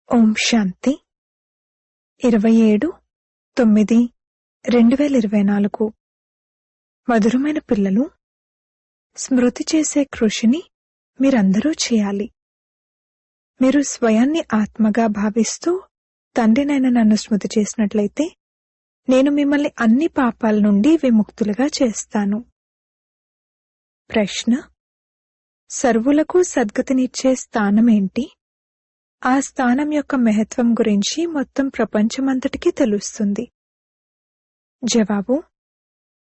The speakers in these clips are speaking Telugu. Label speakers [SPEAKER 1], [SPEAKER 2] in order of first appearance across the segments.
[SPEAKER 1] ఓం శాంతి 27/9/2024 మధురమైన పిల్లలు, స్మృతి చేసే కృషిని మీరందరూ చేయాలి. మీరు స్వయాన్ని ఆత్మగా భావిస్తూ తండ్రినైన నన్ను స్మృతి చేసినట్లయితే నేను మిమ్మల్ని అన్ని పాపాల నుండి విముక్తులుగా చేస్తాను. ప్రశ్న: సర్వులకు సద్గతినిచ్చే స్థానమేంటి? ఆ స్థానం యొక్క మహత్వం గురించి మొత్తం ప్రపంచమంతటికీ తెలుస్తుంది. జవాబు: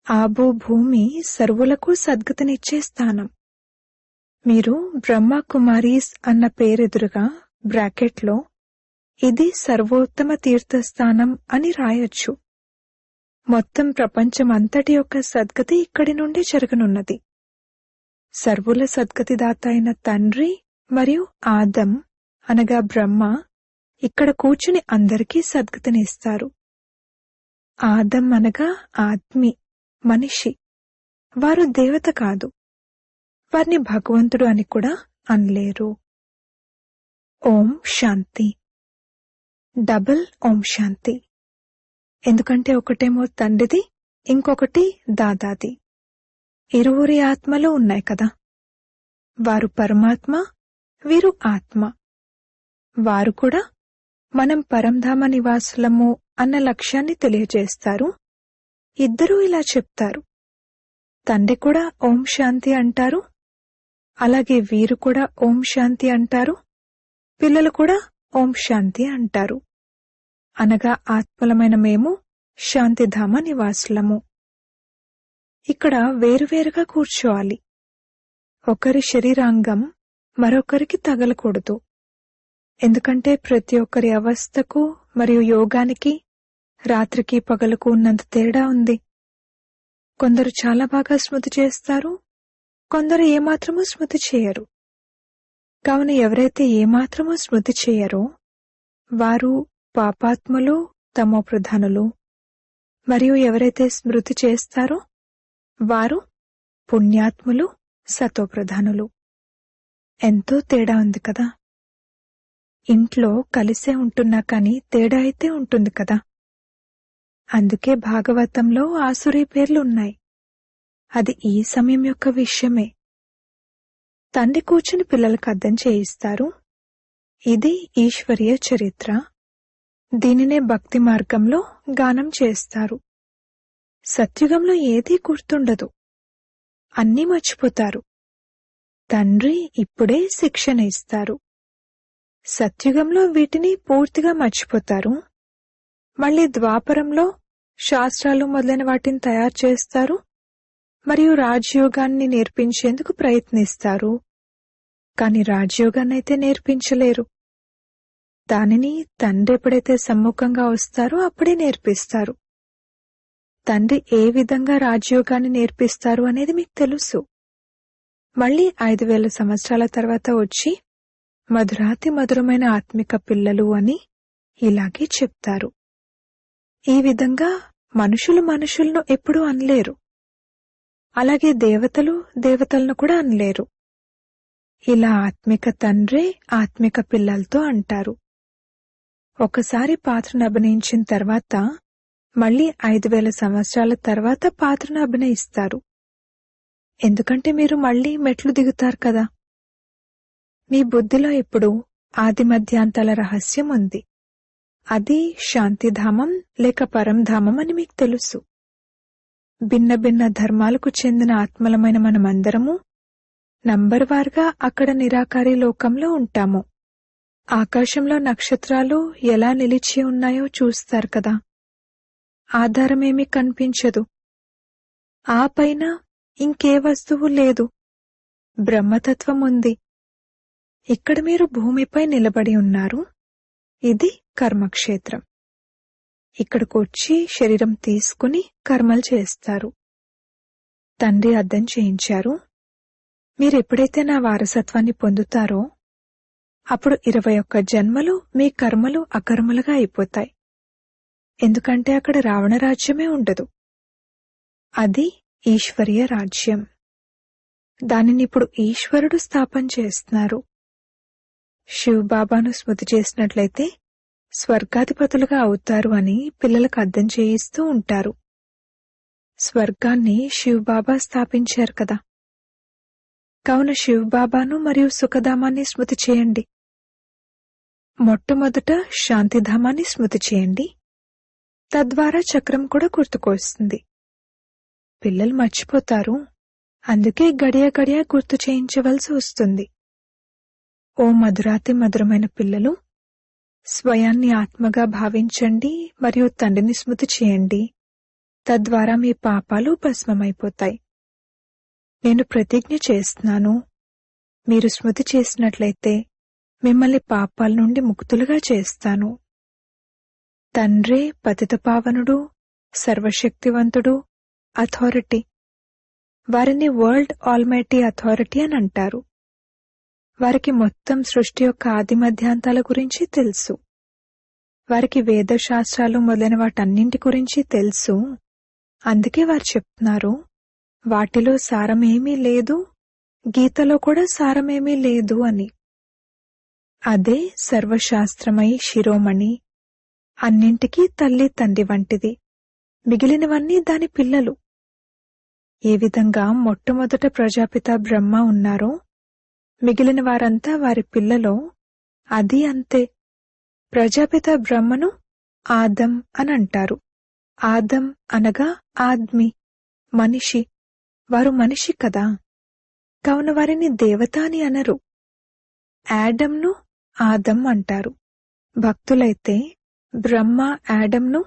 [SPEAKER 1] ఆబో భూమి సర్వులకు సద్గతినిచ్చే స్థానం. మీరు బ్రహ్మ కుమారీస్ అన్న పేరెదురుగా బ్రాకెట్లో ఇది సర్వోత్తమ తీర్థస్థానం అని రాయొచ్చు. మొత్తం ప్రపంచమంతటి యొక్క సద్గతి ఇక్కడి నుండి జరగనున్నది. సర్వుల సద్గతిదాత అయిన తండ్రి మరియు ఆదం అనగా బ్రహ్మ ఇక్కడ కూర్చుని అందరికీ సద్గతినిస్తారు. ఆదం అనగా ఆత్మి, మనిషి. వారు దేవత కాదు. వారిని భగవంతుడు అని కూడా అనలేరు. ఓం శాంతి. డబుల్ ఓం శాంతి. ఎందుకంటే ఒకటేమో తండ్రిది, ఇంకొకటి దాదాది. ఇరువురి ఆత్మలు ఉన్నాయి కదా. వారు పరమాత్మ, వీరు ఆత్మ. వారు కూడా మనం పరంధామ నివాసులము అన్న లక్ష్యాన్ని తెలియజేస్తారు. ఇద్దరూ ఇలా చెప్తారు. తండ్రి కూడా ఓం శాంతి అంటారు, అలాగే వీరు కూడా ఓం శాంతి అంటారు, పిల్లలు కూడా ఓం శాంతి అంటారు. అనగా ఆత్మలమైన మేము శాంతిధామ నివాసులము. ఇక్కడ వేరువేరుగా కూర్చోవాలి. ఒకరి శరీరాంగం మరొకరికి తగలకూడదు. ఎందుకంటే ప్రతి ఒక్కరి అవస్థకు మరియు యోగానికి రాత్రికి పగలకు ఉన్నంత తేడా ఉంది. కొందరు చాలా బాగా స్మృతి చేస్తారు, కొందరు ఏమాత్రమూ స్మృతి చేయరు. కావున ఎవరైతే ఏమాత్రమూ స్మృతి చేయరో వారు పాపాత్ములు, తమో ప్రధానులు. మరియు ఎవరైతే స్మృతి చేస్తారో వారు పుణ్యాత్ములు, సతోప్రధానులు. ఎంతో తేడా ఉంది కదా. ఇంట్లో కలిసే ఉంటున్నా కాని తేడా అయితే ఉంటుంది కదా. అందుకే భాగవతంలో ఆసురీ పేర్లు ఉన్నాయి. అది ఈ సమయం యొక్క విషయమే. తండ్రి కూర్చుని పిల్లలకు అర్థం చేయిస్తారు. ఇది ఈశ్వరీయ చరిత్ర. దీనినే భక్తి మార్గంలో గానం చేస్తారు. సత్యుగంలో ఏదీ గుర్తుండదు, అన్నీ మర్చిపోతారు. తండ్రి ఇప్పుడే శిక్షణ ఇస్తారు. సత్యుగంలో వీటిని పూర్తిగా మర్చిపోతారు. మళ్ళీ ద్వాపరంలో శాస్త్రాలు మొదలైన వాటిని తయారు చేస్తారు మరియు రాజయోగాన్ని నేర్పించేందుకు ప్రయత్నిస్తారు. కాని రాజయోగాన్నైతే నేర్పించలేరు. దానిని తండ్రి ఎప్పుడైతే సమ్ముఖంగా వస్తారో అప్పుడే నేర్పిస్తారు. తండ్రి ఏ విధంగా రాజయోగాన్ని నేర్పిస్తారు అనేది మీకు తెలుసు. మళ్ళీ 5000 సంవత్సరాల తర్వాత వచ్చి మధురాతి మధురమైన ఆత్మిక పిల్లలు అని ఇలాగే చెప్తారు. ఈ విధంగా మనుషులు మనుషులను ఎప్పుడూ అనలేరు. అలాగే దేవతలు దేవతలను కూడా అనలేరు. ఇలా ఆత్మిక తండ్రే ఆత్మిక పిల్లలతో అంటారు. ఒకసారి పాత్రను అభినయించిన తర్వాత మళ్ళీ 5000 సంవత్సరాల తర్వాత పాత్రను అభినయిస్తారు. ఎందుకంటే మీరు మళ్ళీ మెట్లు దిగుతారు కదా. మీ బుద్ధిలో ఇప్పుడు ఆది మధ్యాంతాల రహస్యం ఉంది. అది శాంతిధామం లేక పరంధామం అని మీకు తెలుసు. భిన్న భిన్న ధర్మాలకు చెందిన ఆత్మలమైన మనమందరము నంబర్వారుగా అక్కడ నిరాకారి లోకంలో ఉంటాము. ఆకాశంలో నక్షత్రాలు ఎలా నిలిచి ఉన్నాయో చూస్తారు కదా. ఆధారమేమీ కనిపించదు. ఆ పైన ఇంకే వస్తువు లేదు. బ్రహ్మతత్వం ఉంది. ఇక్కడ మీరు భూమిపై నిలబడి ఉన్నారు. ఇది కర్మక్షేత్రం. ఇక్కడకు వచ్చి శరీరం తీసుకుని కర్మలు చేస్తారు. తండ్రి అర్థం చేయించారు. మీరెప్పుడైతే నా వారసత్వాన్ని పొందుతారో అప్పుడు 21 జన్మలు మీ కర్మలు అకర్మలుగా అయిపోతాయి. ఎందుకంటే అక్కడ రావణ రాజ్యమే ఉండదు. అది ఈశ్వరీయ రాజ్యం. దానిని ఇప్పుడు ఈశ్వరుడు స్థాపన చేస్తున్నారు. శివబాబాను స్మృతి చేసినట్లయితే స్వర్గాధిపతులుగా అవుతారు అని పిల్లలకు అర్థం చేయిస్తూ ఉంటారు. స్వర్గాన్ని శివబాబా స్థాపించారు కదా. కావున శివబాబాను మరియు సుఖధామాన్ని స్మృతి చేయండి. మొట్టమొదట శాంతిధామాన్ని స్మృతి చేయండి. తద్వారా చక్రం కూడా గుర్తుకొస్తుంది. పిల్లలు మర్చిపోతారు, అందుకే గడియ గడియ గుర్తు చేయించవలసి వస్తుంది. ఓ మధురాతి మధురమైన పిల్లలు, స్వయాన్ని ఆత్మగా భావించండి మరియు తండ్రిని స్మృతి చేయండి. తద్వారా మీ పాపాలు భస్మమైపోతాయి. నేను ప్రతిజ్ఞ చేస్తున్నాను, మీరు స్మృతి చేసినట్లయితే మిమ్మల్ని పాపాల నుండి ముక్తులుగా చేస్తాను. తండ్రే పతితపావనుడు, సర్వశక్తివంతుడు, అథారిటీ. వారిని వరల్డ్ ఆల్మైటీ అథారిటీ అని అంటారు. వారికి మొత్తం సృష్టి యొక్క ఆది మధ్యాంతాల గురించి తెలుసు. వారికి వేదశాస్త్రాలు మొదలైన వాటన్నింటి గురించి తెలుసు. అందుకే వారు చెప్తున్నారు, వాటిలో సారమేమీ లేదు, గీతలో కూడా సారమేమీ లేదు అని. అదే సర్వశాస్త్రమై శిరోమణి, అన్నింటికీ తల్లి తండ్రి వంటిది. మిగిలినవన్నీ దాని పిల్లలు. ఏ విధంగా మొట్టమొదట ప్రజాపిత బ్రహ్మ ఉన్నారో మిగిలిన వారంతా వారి పిల్లలో, అది అంతే. ప్రజాపిత బ్రహ్మను ఆదం అని అంటారు. ఆదం అనగా ఆద్మి, మనిషి. వారు మనిషి కదా, కావున వారిని దేవత అని అనరు. యాడమ్ను ఆదం అంటారు. భక్తులైతే బ్రహ్మ యాడమ్ను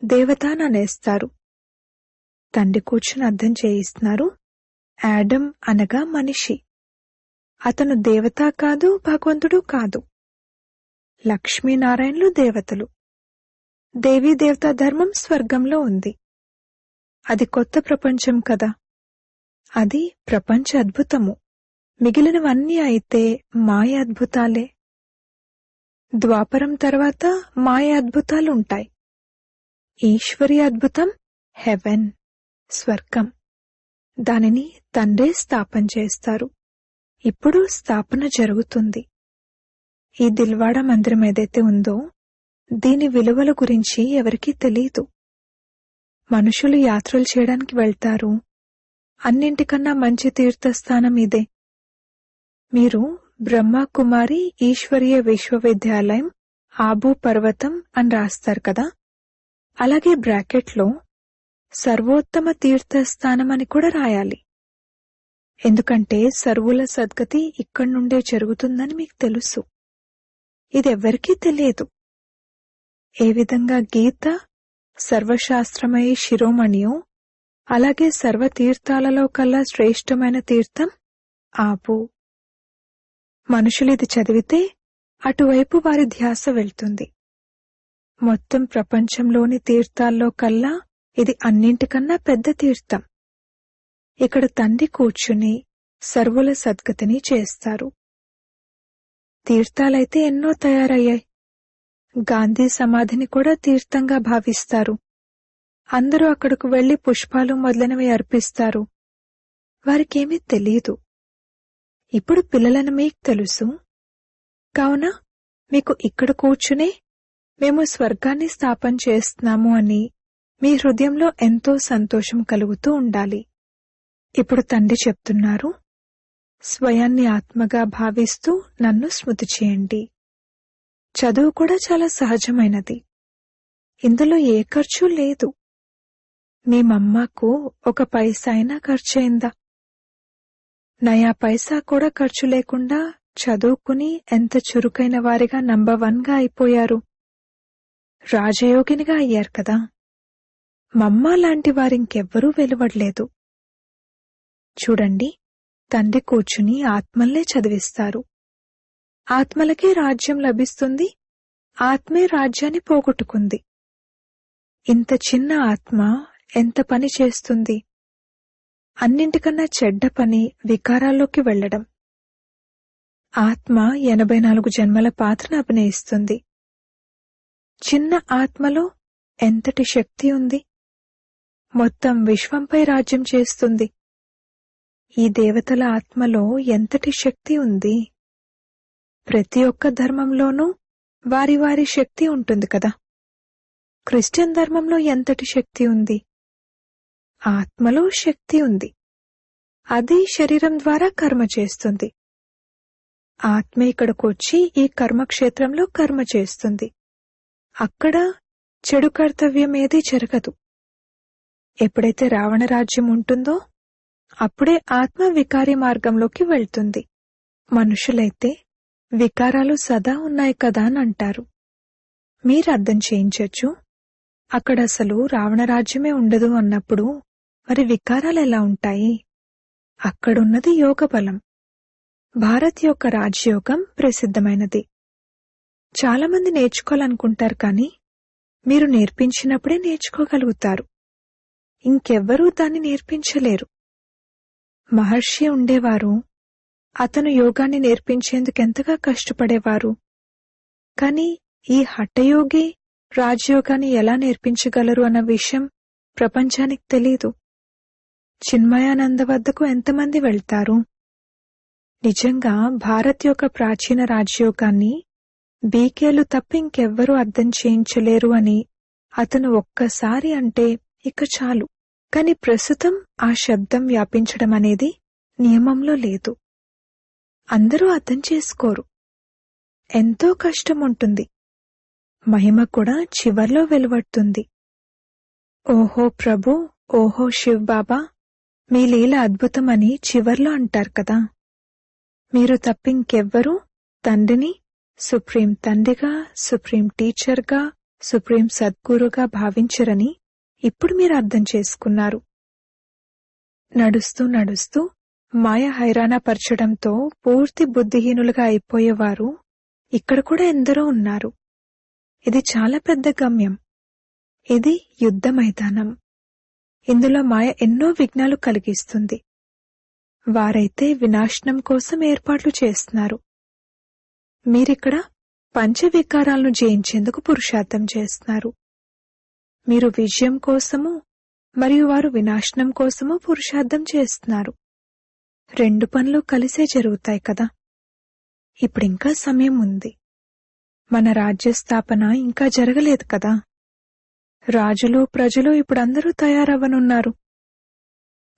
[SPEAKER 1] దేవత అని అనేస్తారు. తండ్రి కూర్చుని అర్థం చేయిస్తున్నారు, యాడమ్ అనగా మనిషి. అతను దేవత కాదు, భగవంతుడు కాదు. లక్ష్మీనారాయణులు దేవతలు. దేవీ దేవతా ధర్మం స్వర్గంలో ఉంది. అది కొత్త ప్రపంచం కదా. అది ప్రపంచ అద్భుతము. మిగిలినవన్నీ అయితే మాయ అద్భుతాలే. ద్వాపరం తర్వాత మాయ అద్భుతాలుంటాయి. ఈశ్వరీ అద్భుతం హెవెన్, స్వర్గం. దానిని తండ్రే స్థాపన చేస్తారు. ఇప్పుడు స్థాపన జరుగుతుంది. ఈ దిల్వాడ మందిరం ఏదైతే ఉందో దీని విలువల గురించి ఎవరికీ తెలీదు. మనుషులు యాత్రలు చేయడానికి వెళ్తారు. అన్నింటికన్నా మంచి తీర్థస్థానం ఇదే. మీరు బ్రహ్మకుమారి ఈశ్వరీయ విశ్వవిద్యాలయం ఆబూ పర్వతం అని రాస్తారు కదా. అలాగే బ్రాకెట్లో సర్వోత్తమ తీర్థస్థానం అని కూడా రాయాలి. ఎందుకంటే సర్వుల సద్గతి ఇక్కడి నుండే జరుగుతుందని మీకు తెలుసు. ఇదెవ్వరికీ తెలియదు. ఏ విధంగా గీత సర్వశాస్త్రమయ శిరోమణియో అలాగే సర్వతీర్థాలలో కల్లా శ్రేష్టమైన తీర్థం ఆబు. మనుషులిది చదివితే అటువైపు వారి ధ్యాస వెళ్తుంది. మొత్తం ప్రపంచంలోని తీర్థాల్లో కల్లా ఇది అన్నింటికన్నా పెద్ద తీర్థం. ఇక్కడ తండ్రి కూర్చుని సర్వుల సద్గతిని చేస్తారు. తీర్థాలైతే ఎన్నో తయారయ్యాయి. గాంధీ సమాధిని కూడా తీర్థంగా భావిస్తారు. అందరూ అక్కడకు వెళ్లి పుష్పాలు మొదలైనవి అర్పిస్తారు. వారికేమీ తెలీదు. ఇప్పుడు పిల్లలను మీకు తెలుసు. కావున మీకు ఇక్కడ కూర్చునే మేము స్వర్గాన్ని స్థాపన చేస్తున్నాము అని మీ హృదయంలో ఎంతో సంతోషం కలుగుతూ ఉండాలి. ఇప్పుడు తండ్రి చెప్తున్నారు, స్వయాన్ని ఆత్మగా భావిస్తూ నన్ను స్మృతి చేయండి. చదువు కూడా చాలా సహజమైనది. ఇందులో ఏ ఖర్చు లేదు. మీ మమ్మకు ఒక పైసా అయినా ఖర్చయిందా? నయా పైసా కూడా ఖర్చు లేకుండా చదువుకుని ఎంత చురుకైన వారిగా నంబర్ 1గా అయిపోయారు. రాజయోగినిగా అయ్యారు కదా. మమ్మ లాంటి వారింకెవ్వరూ వెలువడలేదు. చూడండి, తండ్రి కూర్చుని ఆత్మల్నే చదివిస్తారు. ఆత్మలకే రాజ్యం లభిస్తుంది. ఆత్మే రాజ్యాన్ని పోగొట్టుకుంది. ఇంత చిన్న ఆత్మ ఎంత పని చేస్తుంది? అన్నింటికన్నా చెడ్డ పని వికారాల్లోకి వెళ్లడం. ఆత్మ 84 జన్మల పాత్రను అభినయిస్తుంది. చిన్న ఆత్మలో ఎంతటి శక్తి ఉంది! మొత్తం విశ్వంపై రాజ్యం చేస్తుంది. ఈ దేవతల ఆత్మలో ఎంతటి శక్తి ఉంది! ప్రతి ఒక్క ధర్మంలోనూ వారి వారి శక్తి ఉంటుంది కదా. క్రిస్టియన్ ధర్మంలో ఎంతటి శక్తి ఉంది? ఆత్మలో శక్తి ఉంది. అది శరీరం ద్వారా కర్మ చేస్తుంది. ఆత్మ ఇక్కడకొచ్చి ఈ కర్మక్షేత్రంలో కర్మ చేస్తుంది. అక్కడ చెడు కర్తవ్యం ఏదీ జరగదు. ఎప్పుడైతే రావణ రాజ్యం ఉంటుందో అప్పుడే ఆత్మ వికారి మార్గంలోకి వెళ్తుంది. మనుషులైతే వికారాలు సదా ఉన్నాయి కదా అని అంటారు. మీరు అర్థం చేయించొచ్చు, అక్కడ అసలు రావణ రాజ్యమే ఉండదు అన్నప్పుడు మరి వికారాలు ఎలా ఉంటాయి? అక్కడున్నది యోగ బలం. భారత్ యొక్క రాజయోగం ప్రసిద్ధమైనది. చాలామంది నేర్చుకోవాలనుకుంటారు, కానీ మీరు నేర్పించినప్పుడే నేర్చుకోగలుగుతారు. ఇంకెవ్వరూ దాన్ని నేర్పించలేరు. మహర్షి ఉండేవారు. అతను యోగాన్ని నేర్పించేందుకెంతగా కష్టపడేవారు. కాని ఈ హఠయోగి రాజయోగాన్ని ఎలా నేర్పించగలరు అన్న విషయం ప్రపంచానికి తెలీదు. చిన్మయానంద వద్దకు ఎంతమంది వెళ్తారు? నిజంగా భారత్ యొక్క ప్రాచీన రాజయోగాన్ని బీకేలు తప్ప ఇంకెవ్వరూ అర్థం చేయించలేరు అని అతను ఒక్కసారి అంటే ఇక చాలు. కాని ప్రస్తుతం ఆ శబ్దం వ్యాపించడం అనేది నియమంలో లేదు. అందరూ అర్థం చేసుకోరు. ఎంతో కష్టం ఉంటుంది. మహిమ కూడా చివర్లో వెలువడుతుంది. ఓహో ప్రభు, ఓహో శివ్ బాబా, మీ లీల అద్భుతమని చివర్లో అంటారు కదా. మీరు తప్పింకెవ్వరూ తండ్రిని సుప్రీం తండ్రిగా, సుప్రీం టీచర్గా, సుప్రీం సద్గురుగా భావించరని ఇప్పుడు మీరు అర్థం చేసుకున్నారు. నడుస్తూ నడుస్తూ మాయ హైరాణపరచడంతో పూర్తి బుద్ధిహీనులుగా అయిపోయేవారు ఇక్కడ కూడా ఎందరో ఉన్నారు. ఇది చాలా పెద్ద గమ్యం. ఇది యుద్ధ మైదానం. ఇందులో మాయ ఎన్నో విఘ్నాలు కలిగిస్తుంది. వారైతే వినాశనం కోసం ఏర్పాట్లు చేస్తున్నారు. మీరిక్కడ పంచవికారాలను జయించేందుకు పురుషార్థం చేస్తున్నారు. మీరు విజయం కోసము మరియు వారు వినాశనం కోసము పురుషార్థం చేస్తున్నారు. రెండు పనులు కలిసే జరుగుతాయి కదా. ఇప్పుడింకా సమయం ఉంది. మన రాజ్యస్థాపన ఇంకా జరగలేదు కదా. రాజులు ప్రజలు ఇప్పుడందరూ తయారవ్వనున్నారు.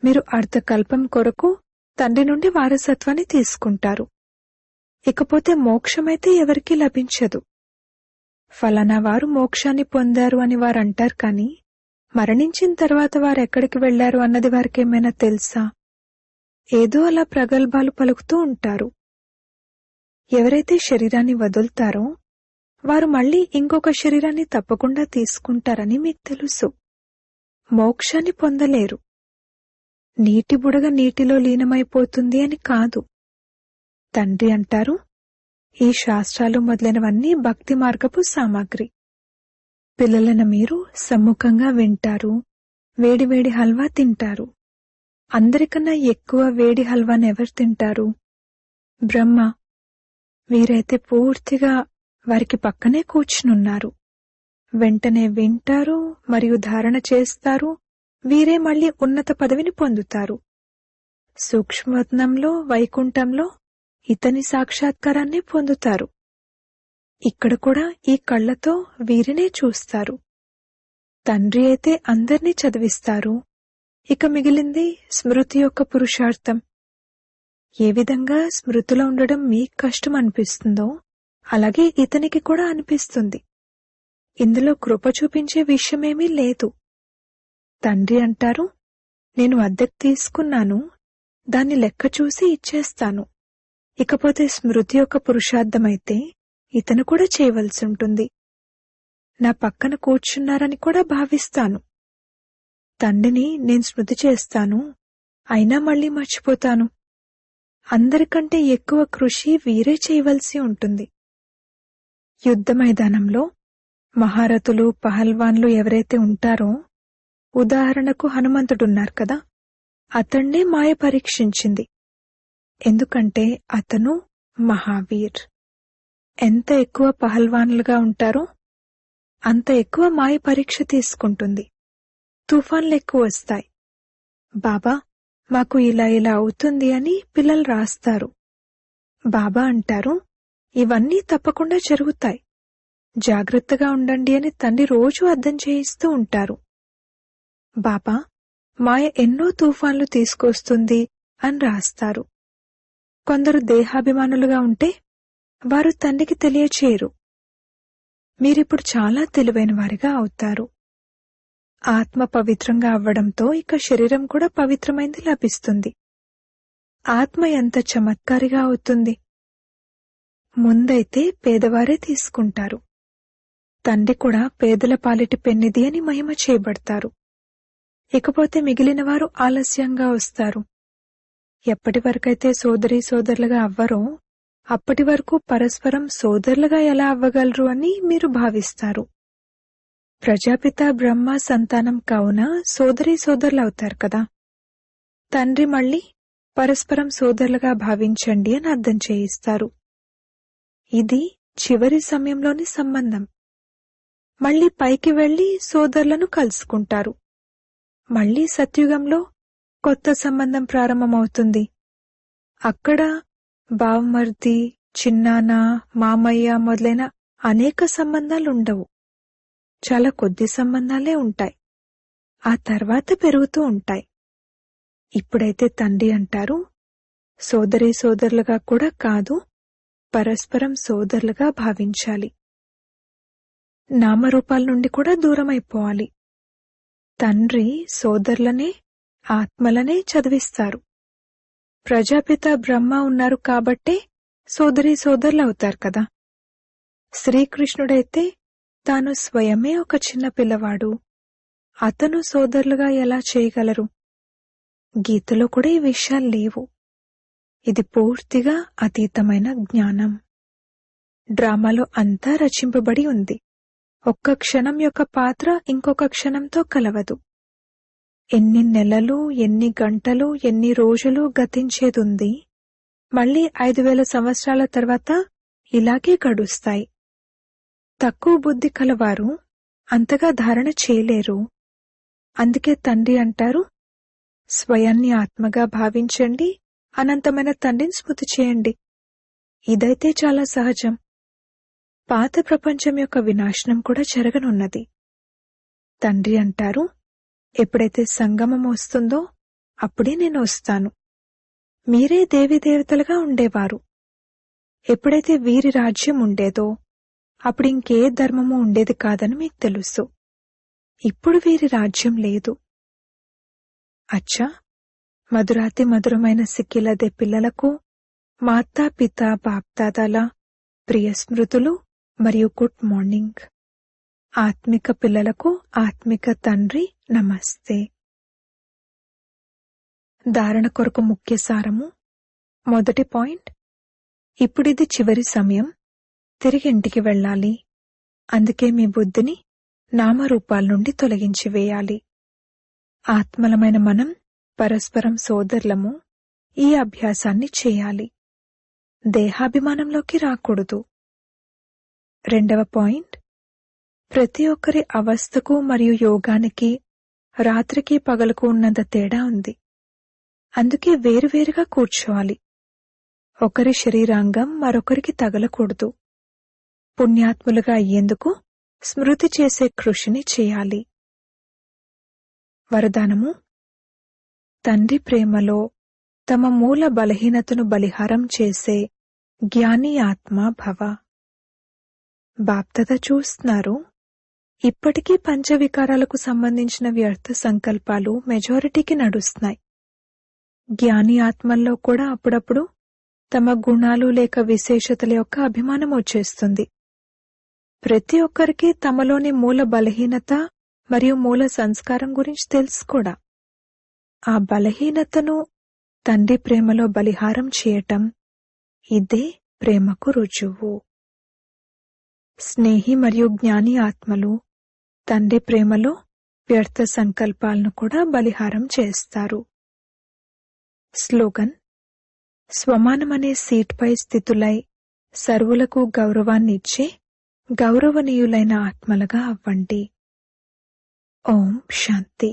[SPEAKER 1] మీరు అర్ధకల్పం కొరకు తండ్రి నుండి వారసత్వాన్ని తీసుకుంటారు. ఇకపోతే మోక్షమైతే ఎవరికీ లభించదు. ఫలానా వారు మోక్షాన్ని పొందారు అని వారంటారు, కానీ మరణించిన తర్వాత వారెక్కడికి వెళ్లారు అన్నది వారికేమైనా తెలుసా? ఏదో అలా ప్రగల్భాలు పలుకుతూ ఉంటారు. ఎవరైతే శరీరాన్ని వదులుతారో వారు మళ్లీ ఇంకొక శరీరాన్ని తప్పకుండా తీసుకుంటారని మీకు తెలుసు. మోక్షాన్ని పొందలేరు. నీటి బుడగ నీటిలో లీనమైపోతుంది అని కాదు. తండ్రి అంటారు, ఈ శాస్త్రాలు మొదలైనవన్నీ భక్తి మార్గపు సామాగ్రి. పిల్లలను మీరు సమ్ముఖంగా వింటారు, వేడివేడి హల్వా తింటారు. అందరికన్నా ఎక్కువ వేడి హల్వాను ఎవరు తింటారు? బ్రహ్మ. వీరైతే పూర్తిగా వారికి పక్కనే కూర్చునున్నారు. వెంటనే వింటారు మరియు ధారణ చేస్తారు. వీరే మళ్లీ ఉన్నత పదవిని పొందుతారు. సూక్ష్మవతనంలో, వైకుంఠంలో ఇతని సాక్షాత్కారాన్ని పొందుతారు. ఇక్కడ కూడా ఈ కళ్లతో వీరినే చూస్తారు. తండ్రి అయితే అందర్నీ చదివిస్తారు. ఇక మిగిలింది స్మృతి యొక్క పురుషార్థం. ఏ విధంగా స్మృతిలో ఉండడం మీకు కష్టం అనిపిస్తుందో అలాగే ఇతనికి కూడా అనిపిస్తుంది. ఇందులో కృప చూపించే విషయమేమీ లేదు. తండ్రి అంటారు, నేను అద్దెకు తీసుకున్నాను, దాన్ని లెక్క చూసి ఇచ్చేస్తాను. ఇకపోతే స్మృతి యొక్క పురుషార్థమైతే ఇతను కూడా చేయవలసి ఉంటుంది. నా పక్కన కూర్చున్నారని కూడా భావిస్తాను. తండ్రిని నేను స్మృతి చేస్తాను, అయినా మళ్లీ మర్చిపోతాను. అందరికంటే ఎక్కువ కృషి వీరే చేయవలసి ఉంటుంది. యుద్ధ మైదానంలో మహారథులు, పహల్వాన్లు ఎవరైతే ఉంటారో, ఉదాహరణకు హనుమంతుడున్నారు కదా, అతన్నే మాయ పరీక్షించింది. ఎందుకంటే అతను మహావీర్. ఎంత ఎక్కువ పహల్వాన్లుగా ఉంటారో అంత ఎక్కువ మాయ పరీక్ష తీసుకుంటుంది. తుఫాన్లు ఎక్కువ వస్తాయి. బాబా, మాకు ఇలా ఇలా అవుతుంది అని పిల్లలు రాస్తారు. బాబా అంటారు, ఇవన్నీ తప్పకుండా జరుగుతాయి, జాగ్రత్తగా ఉండండి అని తండ్రి రోజూ అర్థం చేయిస్తూ ఉంటారు. బాబా మాయ ఎన్నో తుఫాన్లు తీసుకొస్తుంది అని రాస్తారు. కొందరు దేహాభిమానులుగా ఉంటే వారు తండ్రికి తెలియచేయరు. మీరిప్పుడు చాలా తెలివైన వారిగా అవుతారు. ఆత్మ పవిత్రంగా అవ్వడంతో ఇక శరీరం కూడా పవిత్రమైంది లభిస్తుంది. ఆత్మ ఎంత చమత్కారిగా అవుతుంది. ముందైతే పేదవారే తీసుకుంటారు. తండ్రి కూడా పేదల పాలిటి పెన్నిది అని మహిమ చేయబడతారు. ఇకపోతే మిగిలిన వారు ఆలస్యంగా వస్తారు. ఎప్పటి వరకైతే సోదరీ సోదరులుగా అవ్వరో అప్పటి వరకు పరస్పరం సోదరులుగా ఎలా అవ్వగలరు అని మీరు భావిస్తారు. ప్రజాపిత బ్రహ్మ సంతానం కావున సోదరీ సోదరులు అవుతారు కదా. తండ్రి మళ్ళీ పరస్పరం సోదరులుగా భావించండి అని అర్థం చేయిస్తారు. ఇది చివరి సమయంలోని సంబంధం. మళ్ళీ పైకి వెళ్లి సోదరులను కలుసుకుంటారు. మళ్లీ సత్యుగంలో కొత్త సంబంధం ప్రారంభమవుతుంది. అక్కడ బావమర్ది, చిన్నాన్న, మామయ్య మొదలైన అనేక సంబంధాలుండవు. చాలా కొద్ది సంబంధాలే ఉంటాయి. ఆ తర్వాత పెరుగుతూ ఉంటాయి. ఇప్పుడైతే తండ్రి అంటారు, సోదరీ సోదరులుగా కూడా కాదు, పరస్పరం సోదరులుగా భావించాలి. నామరూపాల నుండి కూడా దూరమైపోవాలి. తండ్రి సోదరులనే, ఆత్మలనే చదివిస్తారు. ప్రజాపిత బ్రహ్మ ఉన్నారు కాబట్టే సోదరీ సోదరులు అవుతారు కదా. శ్రీకృష్ణుడైతే తాను స్వయమే ఒక చిన్న పిల్లవాడు. అతను సోదరులుగా ఎలా చేయగలరు? గీతలో కూడా ఈ విషయాలు లేవు. ఇది పూర్తిగా అతీతమైన జ్ఞానం. డ్రామాలో అంతా రచింపబడి ఉంది. ఒక్క క్షణం యొక్క పాత్ర ఇంకొక క్షణంతో కలవదు. ఎన్ని నెలలు, ఎన్ని గంటలు, ఎన్ని రోజులు గతించేదుంది. మళ్లీ 5000 సంవత్సరాల తర్వాత ఇలాగే గడుస్తాయి. తక్కువ బుద్ధి కలవారు అంతగా ధారణ చేయలేరు. అందుకే తండ్రి అంటారు, స్వయాన్ని ఆత్మగా భావించండి, అనంతమైన తండ్రిని స్మృతి చేయండి. ఇదైతే చాలా సహజం. పాత ప్రపంచం యొక్క వినాశనం కూడా జరగనున్నది. తండ్రి అంటారు, ఎప్పుడైతే సంగమం వస్తుందో అప్పుడే నేను వస్తాను. మీరే దేవీదేవతలుగా ఉండేవారు. ఎప్పుడైతే వీరి రాజ్యం ఉండేదో అప్పుడు ఇంకే ధర్మము ఉండేది కాదని మీకు తెలుసు. ఇప్పుడు వీరి రాజ్యం లేదు. అచ్చా, మధురాతి మధురమైన సిక్కిలదే పిల్లలకు మాతా పిత బాప్దాదాల ప్రియ స్మృతులు మరియు గుడ్ మార్నింగ్. ఆత్మిక పిల్లలకు ఆత్మిక తండ్రి నమస్తే. ధారణ కొరకు ముఖ్య సారము. మొదటి పాయింట్, ఇప్పుడిది చివరి సమయం, తిరిగి ఇంటికి వెళ్ళాలి. అందుకే మీ బుద్ధిని నామరూపాల నుండి తొలగించి వేయాలి. ఆత్మలమైన మనం పరస్పరం సోదరులము. ఈ అభ్యాసాన్ని చేయాలి. దేహాభిమానంలోకి రాకూడదు. రెండవ పాయింట్, ప్రతి ఒక్కరి అవస్థకు మరియు యోగానికి రాత్రికి పగలకు ఉన్నంత తేడా ఉంది. అందుకే వేరువేరుగా కూర్చోవాలి. ఒకరి శరీరాంగం మరొకరికి తగలకూడదు. పుణ్యాత్ములుగా అయ్యేందుకు స్మృతి చేసే కృషిని చేయాలి. వరదానము, తండ్రి ప్రేమలో తమ మూల బలహీనతను బలిహారం చేసే జ్ఞాని ఆత్మ భవ. బాప్దాదా చూస్తున్నారు, ఇప్పటికీ పంచవికారాలకు సంబంధించిన వ్యర్థ సంకల్పాలు మెజారిటీకి నడుస్తున్నాయి. జ్ఞాని ఆత్మల్లో కూడా అప్పుడప్పుడు తమ గుణాలు లేక విశేషతల యొక్క అభిమానం వచ్చేస్తుంది. ప్రతి ఒక్కరికి తమలోని మూల బలహీనత మరియు మూల సంస్కారం గురించి తెలుసు కూడా. ఆ బలహీనతను తండ్రి ప్రేమలో బలిహారం చేయటం, ఇదే ప్రేమకు రుజువు. స్నేహి మరియు జ్ఞాని ఆత్మలు తండ్రి ప్రేమలో వ్యర్థ సంకల్పాలను కూడా బలిహారం చేస్తారు. స్లోగన్, స్వమానమనే సీట్పై స్థితులై సర్వులకు గౌరవాన్నిచ్చే గౌరవనీయులైన ఆత్మలుగా అవ్వండి. ఓం శాంతి.